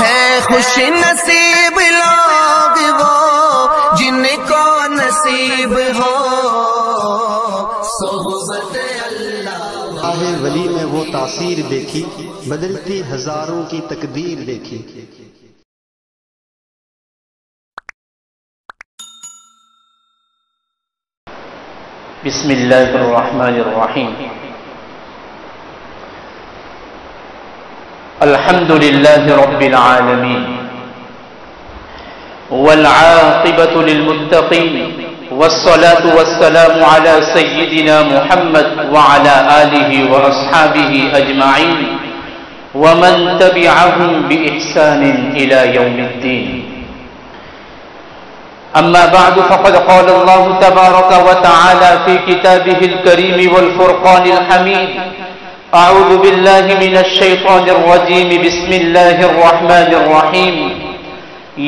ہے خوش نصیب لوگ وہ جن کو نصیب ہو صحبت اللہ۔ ولی میں وہ تاثیر دیکھی، بدلتی ہزاروں کی تقدیر دیکھی۔ بسم اللہ الرحمن الرحیم۔ الحمد للہ رب العالمین والعاقبۃ للمتقین والصلاة والسلام على سیدنا محمد وعلى آلہ واصحابہ اجمعین ومن تبعهم بإحسان إلى يوم الدین۔ أما بعد فقد قال الله تبارك وتعالى في كتابه الكريم والفرقان الحميد: أعوذ بالله من الشيطان الرجيم، بسم الله الرحمن الرحيم،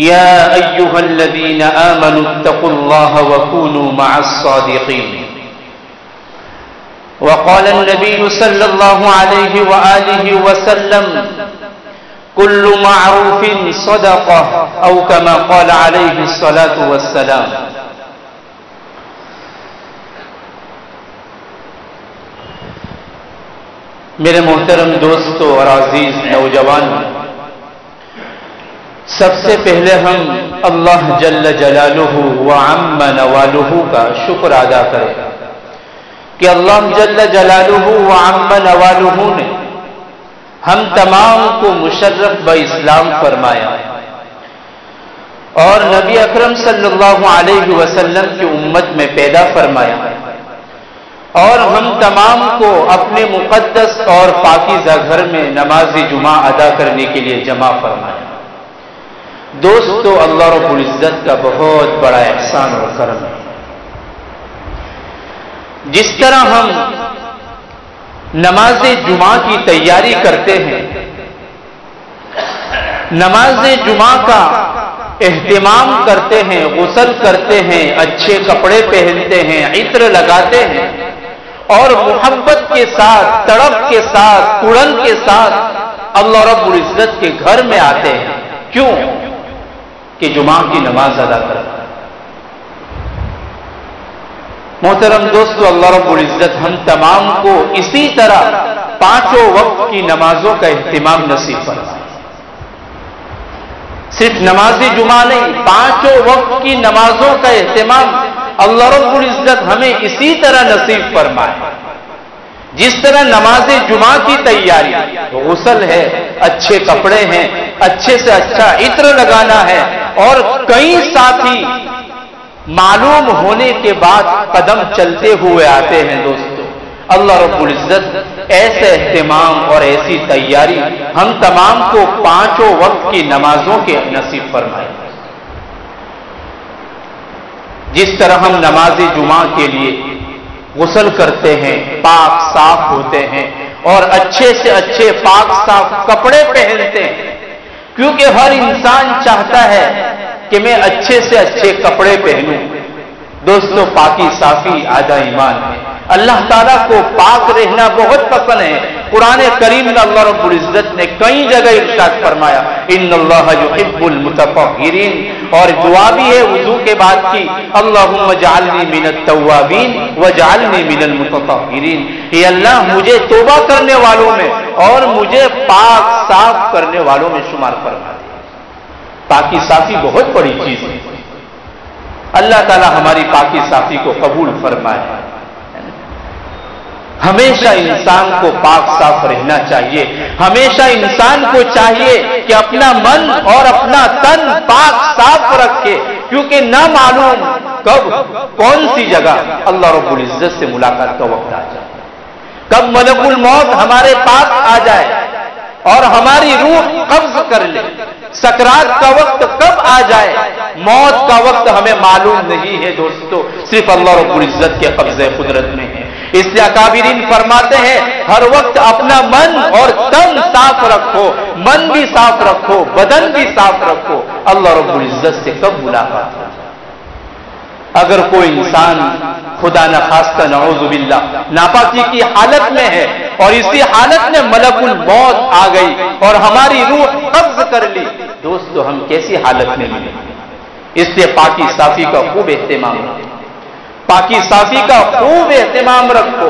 يا أيها الذين آمنوا اتقوا الله وكونوا مع الصادقين۔ وقال النبي صلى الله عليه وآله وسلم: كل معروف صدقة، أو كما قال عليه الصلاة والسلام۔ میرے محترم دوستو اور عزیز نوجوان، سب سے پہلے ہم اللہ جل جلالہ وعم نوالہ کا شکر ادا کریں کہ اللہ جل جلالہ وعم نوالہ نے ہم تمام کو مشرف باسلام فرمایا اور نبی اکرم صلی اللہ علیہ وسلم کی امت میں پیدا فرمایا اور ہم تمام کو اپنے مقدس اور پاکیزہ گھر میں نماز جمعہ ادا کرنے کے لیے جمع فرمایا۔ دوستو، اللہ رب العزت کا بہت بڑا احسان اور کرم ہے۔ جس طرح ہم نماز جمعہ کی تیاری کرتے ہیں، نماز جمعہ کا اہتمام کرتے ہیں، غسل کرتے ہیں، اچھے کپڑے پہنتے ہیں، عطر لگاتے ہیں اور محبت کے ساتھ، تڑپ کے ساتھ، اڑن کے ساتھ اللہ رب العزت کے گھر میں آتے ہیں۔ کیوں؟ کہ جمعہ کی نماز ادا کرتے ہیں۔ محترم دوستو، اللہ رب العزت ہم تمام کو اسی طرح پانچوں وقت کی نمازوں کا اہتمام نصیب فرمائے۔ صرف نماز جمعہ نہیں، پانچوں وقت کی نمازوں کا اہتمام اللہ رب العزت ہمیں اسی طرح نصیب فرمائے۔ جس طرح نماز جمعہ کی تیاری، غسل ہے، اچھے کپڑے ہیں، اچھے سے اچھا عطر لگانا ہے اور کئی ساتھی معلوم ہونے کے بعد قدم چلتے ہوئے آتے ہیں۔ دوستو، اللہ رب العزت ایسے اہتمام اور ایسی تیاری ہم تمام کو پانچوں وقت کی نمازوں کے نصیب فرمائے۔ جس طرح ہم نماز جمعہ کے لیے غسل کرتے ہیں، پاک صاف ہوتے ہیں اور اچھے سے اچھے پاک صاف کپڑے پہنتے ہیں، کیونکہ ہر انسان چاہتا ہے کہ میں اچھے سے اچھے کپڑے پہنوں۔ دوستو، پاکی صافی آدھا ایمان ہے۔ اللہ تعالیٰ کو پاک رہنا بہت پسند ہے۔ قرآن کریم میں اللہ رب العزت نے کئی جگہ ارشاد فرمایا: ان اللہ یحب المتطہرین، اور دعا بھی ہے وضو کے بعد کی: اللہم اجعلنی من التوابین واجعلنی من المتطہرین۔ اے اللہ، مجھے توبہ کرنے والوں میں اور مجھے پاک صاف کرنے والوں میں شمار فرما دے۔ پاکی صافی بہت بڑی چیز ہے۔ اللہ تعالی ہماری پاکی صافی کو قبول فرمائے۔ ہمیشہ انسان کو پاک صاف رہنا چاہیے۔ ہمیشہ انسان کو چاہیے کہ اپنا من اور اپنا تن پاک صاف رکھے، کیونکہ نہ معلوم کب کون سی جگہ اللہ رب العزت سے ملاقات کا وقت آ جائے، کب ملک الموت ہمارے پاس آ جائے اور ہماری روح قبض کر لے۔ سکرات کا وقت کب آ جائے، موت کا وقت ہمیں معلوم نہیں ہے۔ دوستو، صرف اللہ رب العزت کے قبضے قدرت میں ہے۔ اس لیے اکابرین فرماتے ہیں ہر وقت اپنا من اور تن صاف رکھو، من بھی صاف رکھو، بدن بھی صاف رکھو۔ اللہ رب العزت سے کب ملاقات ہو؟ اگر کوئی انسان خدا نخواستہ نعوذ باللہ ناپاکی کی حالت میں ہے اور اسی حالت میں ملک الموت آ گئی اور ہماری روح قبض کر لی، دوستو ہم کیسی حالت میں ملیں؟ اس لیے پاکی صافی کا خوب اہتمام رکھو، پاکی صافی کا خوب اہتمام رکھو۔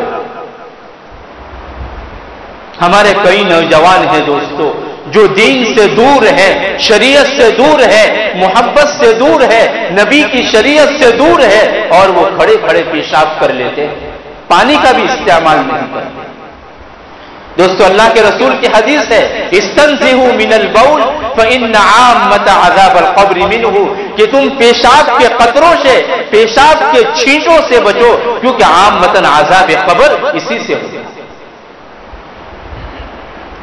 ہمارے کئی نوجوان ہیں دوستو جو دین سے دور ہے، شریعت سے دور ہے، محبت سے دور ہے، نبی کی شریعت سے دور ہے، اور وہ کھڑے کھڑے پیشاب کر لیتے، پانی کا بھی استعمال نہیں کرتے۔ دوستو اللہ کے رسول کی حدیث ہے استنزہوا من البول فإن عامۃ عذاب القبر منہ، کہ تم پیشاب کے قطروں سے، پیشاب کے چھینٹوں سے بچو، کیونکہ عامۃ عذاب قبر اسی سے ہوگا۔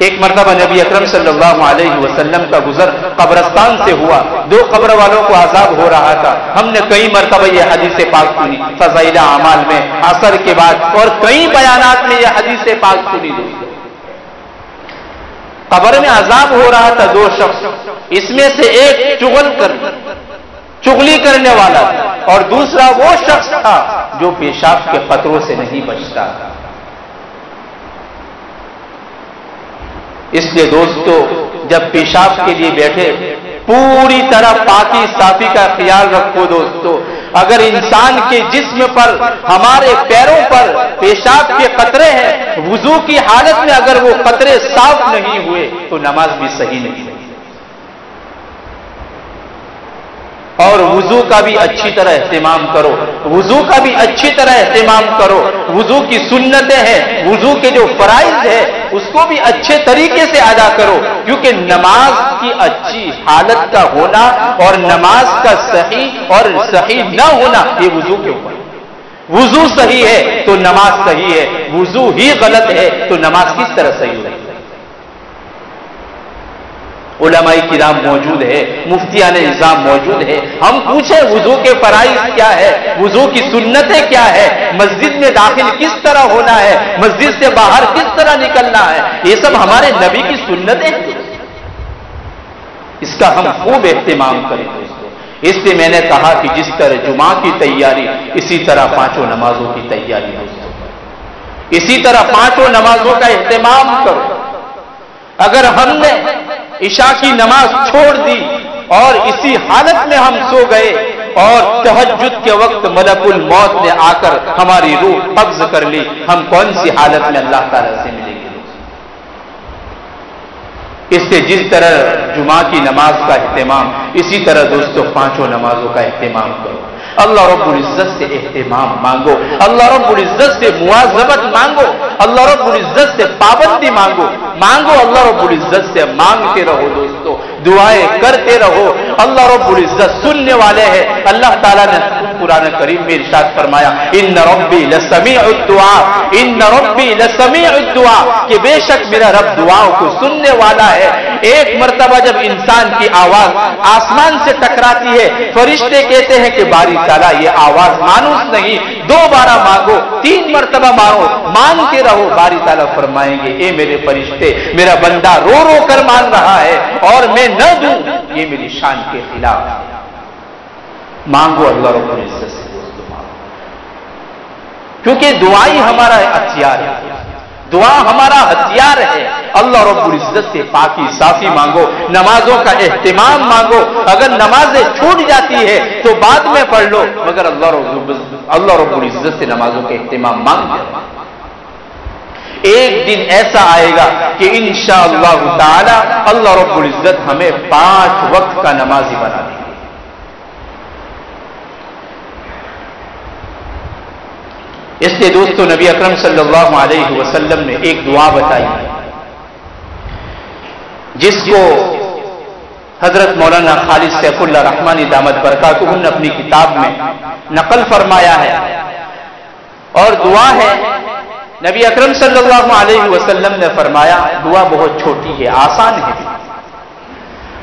ایک مرتبہ نبی اکرم صلی اللہ علیہ وسلم کا گزر قبرستان سے ہوا، 2 قبر والوں کو عذاب ہو رہا تھا۔ ہم نے کئی مرتبہ یہ حدیث پاک سنی، فضائل اعمال میں، عصر کے بعد، اور کئی بیانات میں یہ حدیث پاک سنی۔ قبر میں عذاب ہو رہا تھا 2 شخص، اس میں سے ایک چغلی کرنے والا تھا، اور دوسرا وہ شخص تھا جو پیشاب کے قطروں سے نہیں بچتا۔ اس لیے دوستو جب پیشاب کے لیے بیٹھے پوری طرح پاکی صافی کا خیال رکھو۔ دوستو اگر انسان کے جسم پر، ہمارے پیروں پر پیشاب کے قطرے ہیں، وضو کی حالت میں اگر وہ قطرے صاف نہیں ہوئے تو نماز بھی صحیح نہیں ہے۔ اور وضو کا بھی اچھی طرح اہتمام کرو، وضو کا بھی اچھی طرح اہتمام کرو۔ وضو کی سنتیں ہیں، وضو کے جو فرائض ہے اس کو بھی اچھے طریقے سے ادا کرو، کیونکہ نماز کی اچھی حالت کا ہونا اور نماز کا صحیح اور صحیح نہ ہونا یہ وضو کے اوپر۔ وضو صحیح ہے تو نماز صحیح ہے، وضو ہی غلط ہے تو نماز کس طرح صحیح ہوگی؟ علماء کرام موجود ہے، مفتیان نظام موجود ہے، ہم پوچھیں وضو کے فرائض کیا ہے، وضو کی سنتیں کیا ہے، مسجد میں داخل کس طرح ہونا ہے، مسجد سے باہر کس طرح نکلنا ہے، یہ سب ہمارے نبی کی سنتیں ہیں، اس کا ہم خوب اہتمام کریں دوستو۔ اس لیے میں نے کہا کہ جس طرح جمعہ کی تیاری اسی طرح 5 نمازوں کی تیاری دوستو، اسی طرح 5 نمازوں کا اہتمام کرو۔ اگر ہم نے عشاء کی نماز چھوڑ دی اور اسی حالت میں ہم سو گئے اور تہجد کے وقت ملک الموت نے آ کر ہماری روح قبض کر لی، ہم کون سی حالت میں اللہ تعالی سے ملیں گے؟ اس سے جس طرح جمعہ کی نماز کا اہتمام، اسی طرح دوستو 5 نمازوں کا اہتمام کرو۔ اللہ رب العزت سے اہتمام مانگو، اللہ رب العزت سے مواظبت مانگو، اللہ رب العزت سے پابندی مانگو، اللہ رب العزت سے مانگتے رہو دوستو، دعائیں کرتے رہو۔ اللہ رب العزت سننے والے ہیں۔ اللہ تعالیٰ نے قرآن کریم میں ارشاد فرمایا ان ربی لسمیع الدعاء، ان ربی لسمیع الدعاء، کہ بے شک میرا رب دعاؤں کو سننے والا ہے۔ ایک مرتبہ جب انسان کی آواز آسمان سے ٹکراتی ہے، فرشتے کہتے ہیں کہ باری تعالیٰ یہ آواز مانوس نہیں، 2 بار مانگو، 3 مرتبہ مانگو، مانگتے رہو۔ باری تعالیٰ فرمائیں گے اے میرے فرشتے، میرا بندہ رو رو کر مانگ رہا ہے اور میں نہ دوں یہ میری شان کے خلاف ہے۔ مانگو اللہ رب العزت سے دوستو، مانگو، کیونکہ دعائی ہمارا ہتھیار ہے، دعا ہمارا ہتھیار ہے۔ اللہ رب العزت سے پاکی صافی مانگو، نمازوں کا اہتمام مانگو۔ اگر نمازیں چھوٹ جاتی ہے تو بعد میں پڑھ لو، مگر اللہ رب العزت سے نمازوں کا اہتمام مانگو۔ ایک دن ایسا آئے گا کہ انشاءاللہ تعالی اللہ رب العزت ہمیں 5 وقت کا نمازی بنا دے گا۔ اس لیے دوستو نبی اکرم صلی اللہ علیہ وسلم نے ایک دعا بتائی جس کو حضرت مولانا خالد سیف اللہ رحمانی دامت برکاتہ نے اپنی کتاب میں نقل فرمایا ہے، اور دعا ہے نبی اکرم صلی اللہ علیہ وسلم نے فرمایا، دعا بہت چھوٹی ہے، آسان ہے،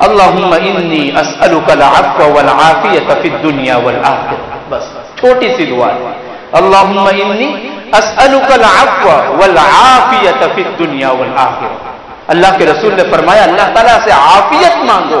اللہم انی اسألک العفو والعافیۃ فی الدنیا والآخرہ، بس چھوٹی سی دعا ہے، اللہم انی اسألک العفو والعافیۃ فی الدنیا والآخرہ۔ اللہ کے رسول نے فرمایا اللہ تعالیٰ سے عافیت مانگو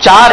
4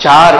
4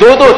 2-2,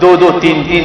2-2, 3-3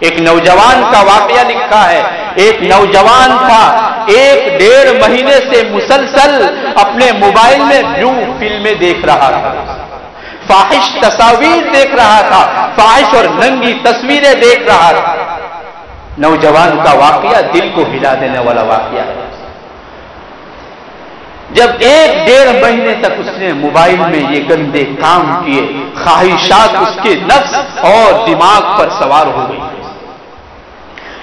ایک نوجوان کا واقعہ لکھا ہے. ایک نوجوان تھا 1-1.5 مہینے سے مسلسل اپنے موبائل میں بلو فلمیں دیکھ رہا تھا, فاحش تصاویر دیکھ رہا تھا, فاحش اور ننگی تصویریں دیکھ رہا تھا. نوجوان کا واقعہ دل کو ہلا دینے والا واقعہ ہے. جب 1-1.5 مہینے تک اس نے موبائل میں یہ گندے کام کیے, خواہشات اس کے نفس اور دماغ پر سوار ہو گئی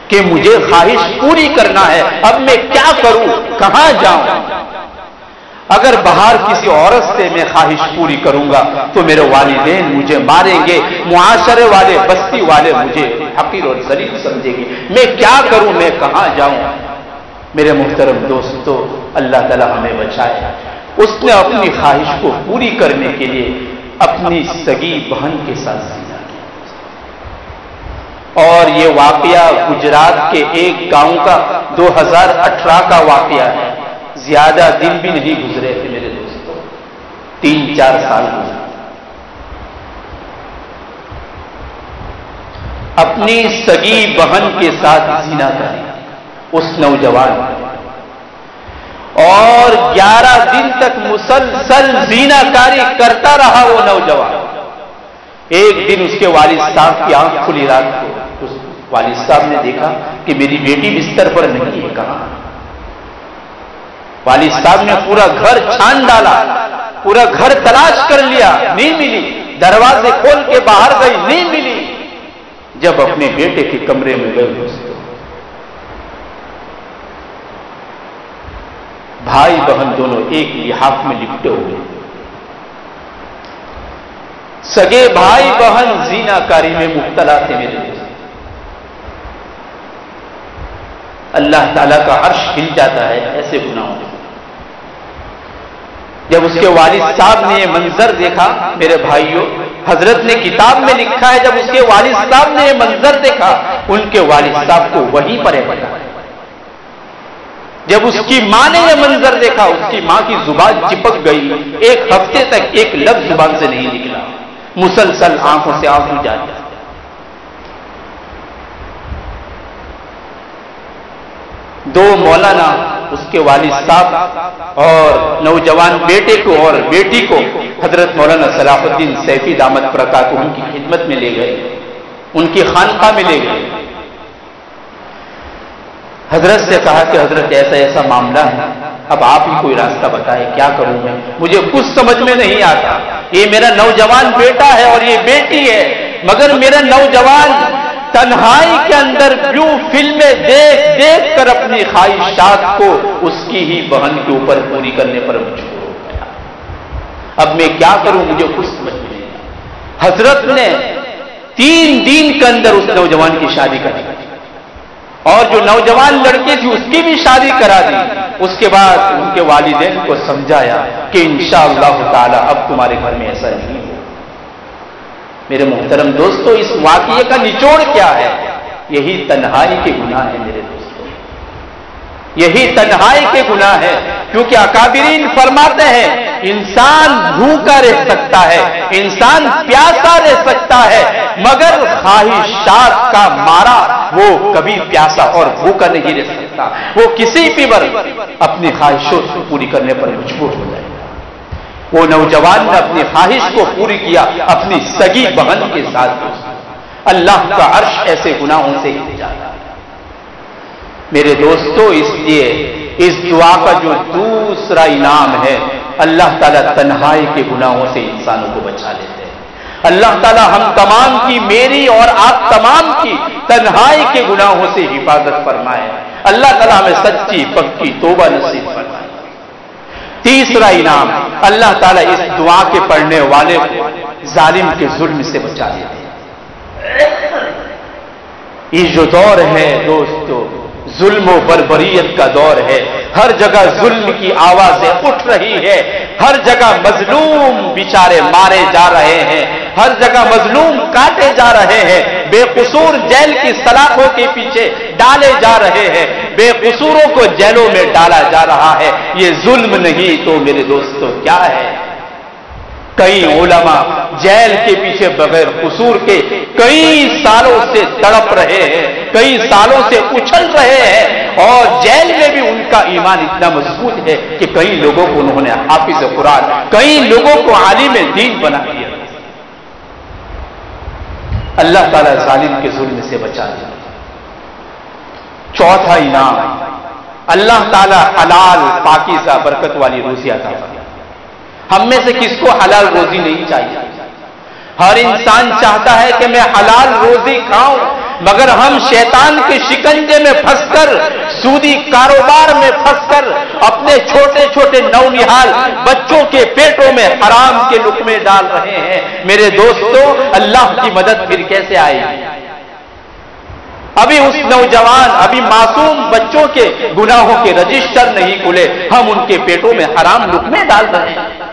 کہ مجھے خواہش پوری کرنا ہے, اب میں کیا کروں, کہاں جاؤں. اگر باہر کسی عورت سے میں خواہش پوری کروں گا تو میرے والدین مجھے ماریں گے, معاشرے والے, بستی والے مجھے حقیر اور ذلیل سمجھیں گے, میں کیا کروں, میں کہاں جاؤں. میرے محترم دوستو, اللہ تعالی ہمیں بچائے. اس نے اپنی خواہش کو پوری کرنے کے لیے اپنی سگی بہن کے ساتھ زنا کیا. اور یہ واقعہ گجرات کے ایک گاؤں کا 2018 کا واقعہ ہے. زیادہ دن بھی نہیں گزرے تھے میرے دوستوں, 3-4 سال گزرے. اپنی سگی بہن کے ساتھ زنا کریں اس نوجوان, اور 11 دن تک مسلسل زنا کاری کرتا رہا وہ نوجوان. ایک دن اس کے والد صاحب کی آنکھ کھلی رات کو. اس والد صاحب نے دیکھا کہ میری بیٹی بستر پر نہیں ہے, کہاں. والد صاحب نے پورا گھر چھان ڈالا, پورا گھر تلاش کر لیا, نہیں ملی. دروازے کھول کے باہر گئی, نہیں ملی. جب اپنے بیٹے کے کمرے میں گئے, بھائی بہن دونوں ایک لحاف میں لپٹے ہوئے. سگے بھائی بہن زنا کاری میں مبتلا تھے میرے دوست. اللہ تعالیٰ کا عرش ہل جاتا ہے ایسے گناہوں میں. جب اس کے والد صاحب نے یہ منظر دیکھا میرے بھائیوں, حضرت نے کتاب میں لکھا ہے جب اس کے والد صاحب نے یہ منظر دیکھا, ان کے والد صاحب کو وہیں پر ہے. جب اس کی ماں نے یہ منظر دیکھا, اس کی ماں کی زبان چپک گئی. 1 ہفتے تک ایک لفظ زبان سے نہیں نکلا, مسلسل آنکھوں سے آنسو جاتے. دو مولانا اس کے والد صاحب اور نوجوان بیٹے کو اور بیٹی کو حضرت مولانا صلاح الدین سیفی دامت برکاتہ ان کی خدمت میں لے گئے, ان کی خانقاہ میں لے گئے. حضرت سے کہا کہ حضرت ایسا ایسا معاملہ ہے, اب آپ ہی کوئی راستہ بتائیں, کیا کروں میں, مجھے کچھ سمجھ میں نہیں آتا. یہ میرا نوجوان بیٹا ہے اور یہ بیٹی ہے, مگر میرا نوجوان تنہائی کے اندر بلو فلمیں دیکھ دیکھ کر اپنی خواہشات کو اس کی ہی بہن کے اوپر پوری کرنے پر مجبور ہو گیا. اب میں کیا کروں, مجھے کچھ سمجھ میں نہیں آتا. حضرت نے 3 دن کے اندر اس نوجوان کی شادی کر دی, اور جو نوجوان لڑکی تھی اس کی بھی شادی کرا دی. اس کے بعد ان کے والدین کو سمجھایا کہ انشاءاللہ تعالی اب تمہارے گھر میں ایسا نہیں ہو. میرے محترم دوستو, اس واقعے کا نچوڑ کیا ہے؟ یہی تنہائی کے گناہ ہے میرے دوستو, یہی تنہائی کے گناہ ہے. کیونکہ اکابرین فرماتے ہیں انسان بھوکا رہ سکتا ہے, انسان پیاسا رہ سکتا ہے, مگر خواہشات کا مارا وہ کبھی پیاسا اور بھوکا نہیں رہ سکتا. وہ کسی بھی وقت اپنی خواہشوں کو پوری کرنے پر مجبور ہو جائے. وہ نوجوان نے اپنی خواہش کو پوری کیا اپنی سگی بہن کے ساتھ. اللہ کا عرش ایسے گناہوں سے ہل جاتا ہے میرے دوستو. اس لیے اس دعا کا جو دوسرا انعام ہے, اللہ تعالیٰ تنہائی کے گناہوں سے انسانوں کو بچا لیتے ہیں. اللہ تعالیٰ ہم تمام کی, میری اور آپ تمام کی تنہائی کے گناہوں سے حفاظت فرمائے. اللہ تعالیٰ ہمیں سچی پکی توبہ نصیب فرمائے. تیسرا انعام, اللہ تعالیٰ اس دعا کے پڑھنے والے کو ظالم کے ظلم سے بچا دیتے ہیں. یہ جو دور ہے دوستو, ظلم و بربریت کا دور ہے. ہر جگہ ظلم کی آوازیں اٹھ رہی ہے, ہر جگہ مظلوم بیچارے مارے جا رہے ہیں, ہر جگہ مظلوم کاٹے جا رہے ہیں, بے قصور جیل کی سلاخوں کے پیچھے ڈالے جا رہے ہیں, بے قصوروں کو جیلوں میں ڈالا جا رہا ہے. یہ ظلم نہیں تو میرے دوستو کیا ہے؟ کئی علماء جیل کے پیچھے بغیر قصور کے کئی سالوں سے تڑپ رہے ہیں، کئی سالوں سے اچھل رہے ہیں، اور جیل میں بھی ان کا ایمان اتنا مضبوط ہے کہ کئی لوگوں کو انہوں نے حافظ قرآن، کئی لوگوں کو عالم دین بنا دیا۔ اللہ تعالیٰ ظالم کے ظلم سے بچا دیا۔ چوتھا انعام، اللہ تعالیٰ حلال پاکیزہ برکت والی روزی عطا فرمائے۔ ہم میں سے کس کو حلال روزی نہیں چاہیے؟ ہر انسان چاہتا ہے کہ میں حلال روزی کھاؤں، مگر ہم شیطان کے شکنجے میں پھنس کر، سودی کاروبار میں پھنس کر، اپنے چھوٹے چھوٹے نونہال بچوں کے پیٹوں میں حرام کے لقمے ڈال رہے ہیں۔ میرے دوستو، اللہ کی مدد پھر کیسے آئے گی؟ ابھی اس نوجوان، ابھی معصوم بچوں کے گناہوں کے رجسٹر نہیں کھلے، ہم ان کے پیٹوں میں حرام لقمے ڈال رہے ہیں۔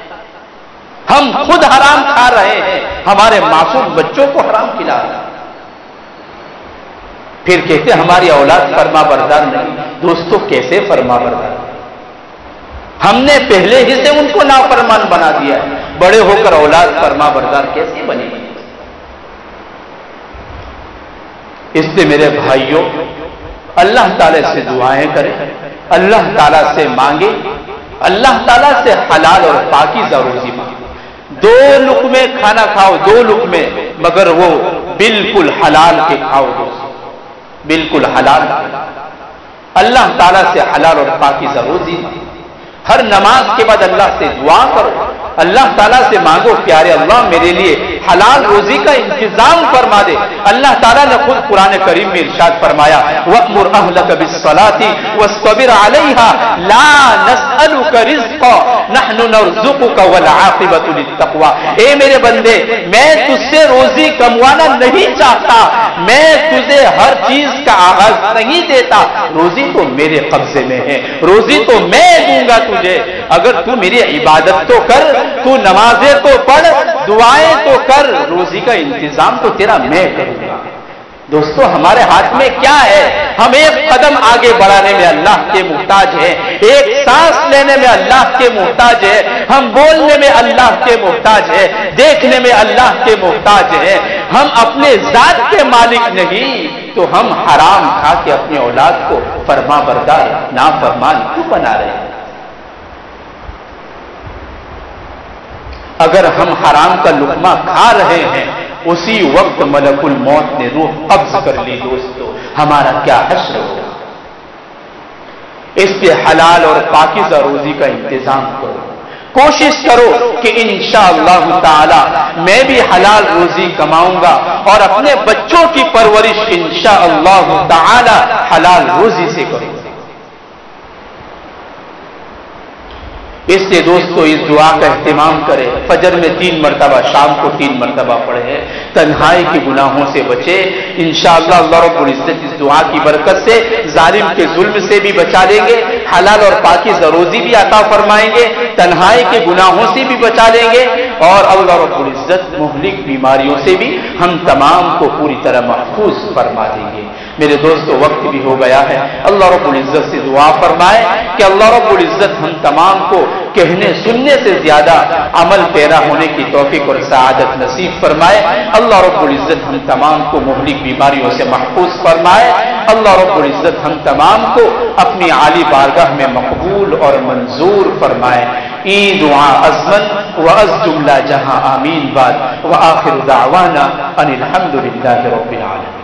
ہم خود حرام کھا رہے ہیں، ہمارے معصوم بچوں کو حرام کھلا رہے ہیں، پھر کہتے ہماری اولاد فرما بردار نہیں۔ دوستو، کیسے فرما بردار؟ ہم نے پہلے ہی سے ان کو نافرمان بنا دیا ہے، بڑے ہو کر اولاد فرما بردار کیسے بنے گی؟ اس لیے میرے بھائیوں، اللہ تعالیٰ سے دعائیں کریں، اللہ تعالیٰ سے مانگیں، اللہ تعالیٰ سے حلال اور پاکیزہ روزی مانگیں۔ 2 لقمے کھانا کھاؤ، 2 لقمے، مگر وہ بالکل حلال کے کھاؤ، بالکل حلال۔ اللہ تعالیٰ سے حلال اور پاکیزہ روزی مانگو۔ ہر نماز کے بعد اللہ سے دعا کرو، اللہ تعالیٰ سے مانگو، پیارے اللہ میرے لیے حلال روزی کا انتظام فرما دے۔ اللہ تعالیٰ نے خود قرآن کریم میں ارشاد فرمایا، وَأْمُرْ أَهْلَكَ بِالصَّلَاةِ وَاصْطَبِرْ عَلَيْهَا لَا نَسْأَلُكَ رِزْقًا نَحْنُ نَرْزُقُكَ وَالْعَاقِبَةُ لِلتَّقْوَىٰ۔ اے میرے بندے، میں تجھ سے روزی کموانا نہیں چاہتا، میں تجھے ہر چیز کا آغاز نہیں دیتا، روزی تو میرے قبضے میں ہے، روزی تو میں دوں گا تجھے۔ اگر تو میری عبادت تو کر، تو نمازیں تو پڑھ، دعائیں تو کر، روزی کا انتظام تو تیرا میں کروں گا۔ دوستو، ہمارے ہاتھ میں کیا ہے؟ ہم ایک قدم آگے بڑھانے میں اللہ کے محتاج ہیں، ایک سانس لینے میں اللہ کے محتاج ہے، ہم بولنے میں اللہ کے محتاج ہے، دیکھنے میں اللہ کے محتاج ہے۔ ہم اپنے ذات کے مالک نہیں، تو ہم حرام کھا کے اپنی اولاد کو فرما بردار، نافرمان کیوں بنا رہے ہیں؟ اگر ہم حرام کا لقمہ کھا رہے ہیں، اسی وقت ملک الموت نے روح قبض کر لی، دوستو ہمارا کیا حشر ہوگا؟ اس لیے حلال اور پاکیزہ روزی کا انتظام کرو، کوشش کرو کہ انشاءاللہ تعالی میں بھی حلال روزی کماؤں گا اور اپنے بچوں کی پرورش انشاءاللہ تعالی حلال روزی سے کروں گا۔ اس لیے دوستو اس دعا کا اہتمام کرے، فجر میں 3 مرتبہ، شام کو 3 مرتبہ پڑھے، تنہائی کے گناہوں سے بچے، انشاءاللہ اللہ رب العزت اس دعا کی برکت سے ظالم کے ظلم سے بھی بچا لیں گے، حلال اور پاکیزہ روزی بھی عطا فرمائیں گے، تنہائی کے گناہوں سے بھی بچا لیں گے، اور اللہ رب العزت مہلک بیماریوں سے بھی ہم تمام کو پوری طرح محفوظ فرما دیں گے۔ میرے دوستو، وقت بھی ہو گیا ہے، اللہ رب العزت سے دعا فرمائے کہ اللہ رب العزت ہم تمام کو کہنے سننے سے زیادہ عمل پیرا ہونے کی توفیق اور سعادت نصیب فرمائے۔ اللہ رب العزت ہم تمام کو مہلک بیماریوں سے محفوظ فرمائے۔ اللہ رب العزت ہم تمام کو اپنی عالی بارگاہ میں مقبول اور منظور فرمائے۔ این دعا ازمن و از جملہ جہاں آمین باد، وآخر دعوانا ان الحمد للہ رب العالمین۔